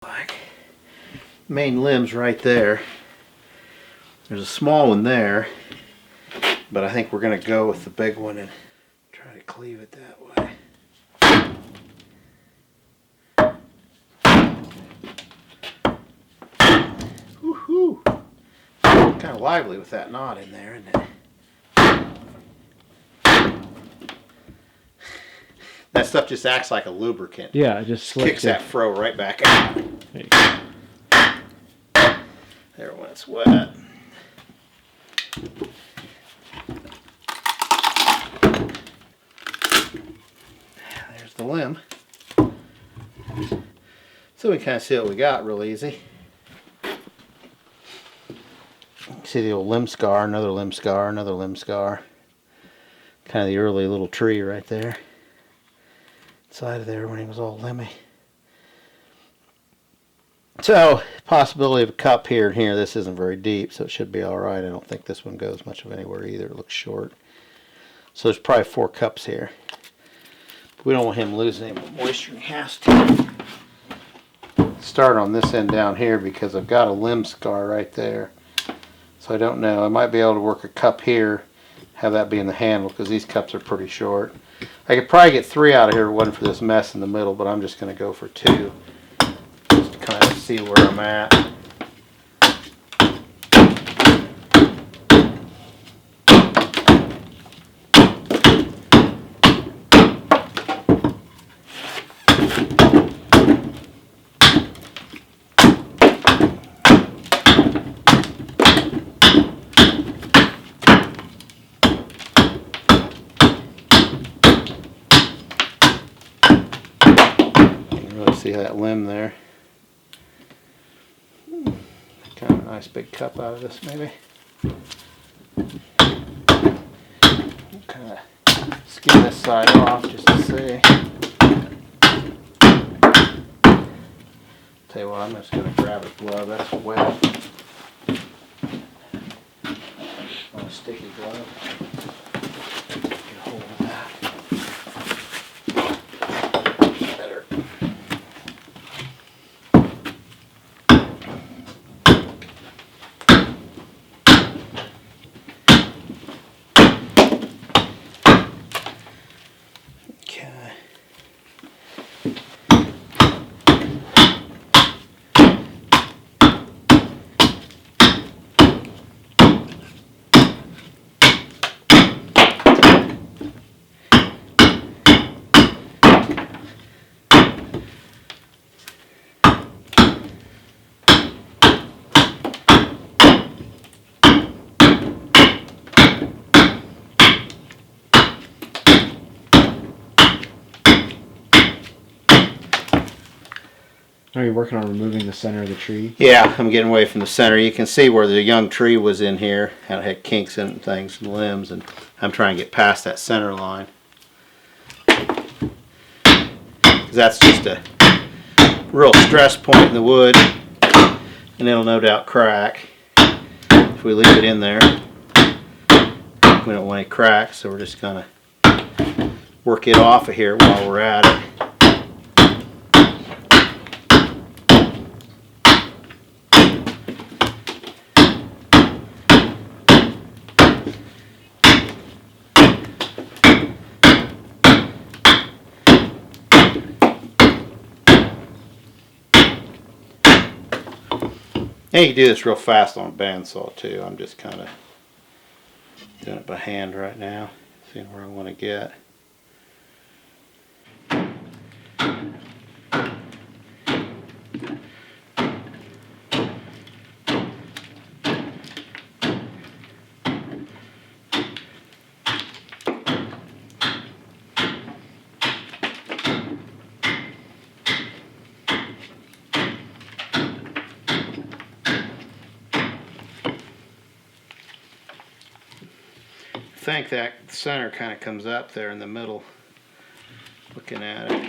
Like main limbs right there. There's a small one there, but I think we're going to go with the big one and try to cleave it that way. Woohoo! Kind of lively with that knot in there, isn't it? That stuff just acts like a lubricant. Yeah, it just kicks that fro right back out. There you go. There when it's wet. There's the limb. So we kind of see what we got real easy. See the old limb scar, another limb scar, another limb scar. Kind of the early little tree right there. Side of there when he was all limby. So, possibility of a cup here and here. This isn't very deep, so it should be alright. I don't think this one goes much of anywhere either. It looks short. So there's probably 4 cups here. But we don't want him losing any moisture. He has to start on this end down here because I've got a limb scar right there. So I don't know. I might be able to work a cup here, have that be in the handle because these cups are pretty short. I could probably get 3 out of here if it wasn't for this mess in the middle, but I'm just going to go for 2 just to kind of see where I'm at. See that limb there. Kind of a nice big cup out of this maybe. Kind of skin this side off just to see. Tell you what, I'm just going to grab a glove. That's wet. On a sticky glove. Get a hold of that. Better. Are you working on removing the center of the tree? Yeah, I'm getting away from the center. You can see where the young tree was in here, how it had kinks in it and things and limbs, and I'm trying to get past that center line. Because that's just a real stress point in the wood, and it'll no doubt crack if we leave it in there. We don't want any cracks, so we're just going to work it off of here while we're at it. And you can do this real fast on a bandsaw too. I'm just kind of doing it by hand right now, seeing where I want to get. I think that center kind of comes up there in the middle, looking at it.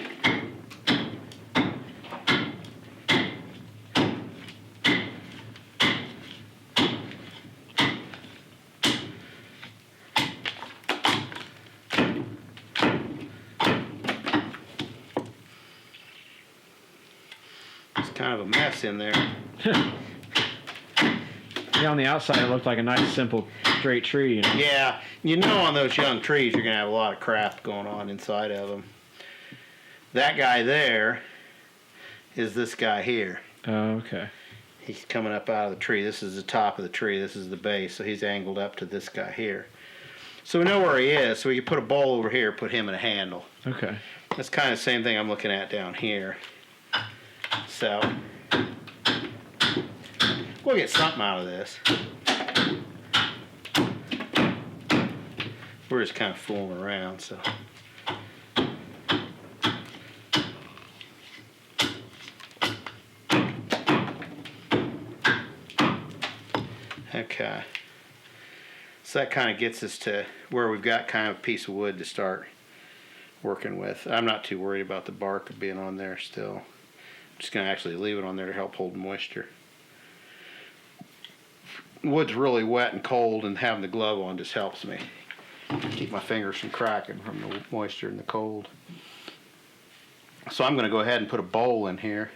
kind of a mess in there. Yeah, on the outside it looked like a nice, simple, straight tree. You know? Yeah, you know, on those young trees, you're gonna have a lot of crap going on inside of them. That guy there is this guy here. Oh, okay. He's coming up out of the tree. This is the top of the tree. This is the base. So he's angled up to this guy here. So we know where he is. So we can put a bowl over here, put him in a handle. Okay. That's kind of the same thing I'm looking at down here. So we'll get something out of this. We're just kind of fooling around, so. Okay. So that kind of gets us to where we've got kind of a piece of wood to start working with. I'm not too worried about the bark being on there still. I'm just going to actually leave it on there to help hold moisture. Wood's really wet and cold, and having the glove on just helps me keep my fingers from cracking from the moisture and the cold. So I'm going to go ahead and put a bowl in here.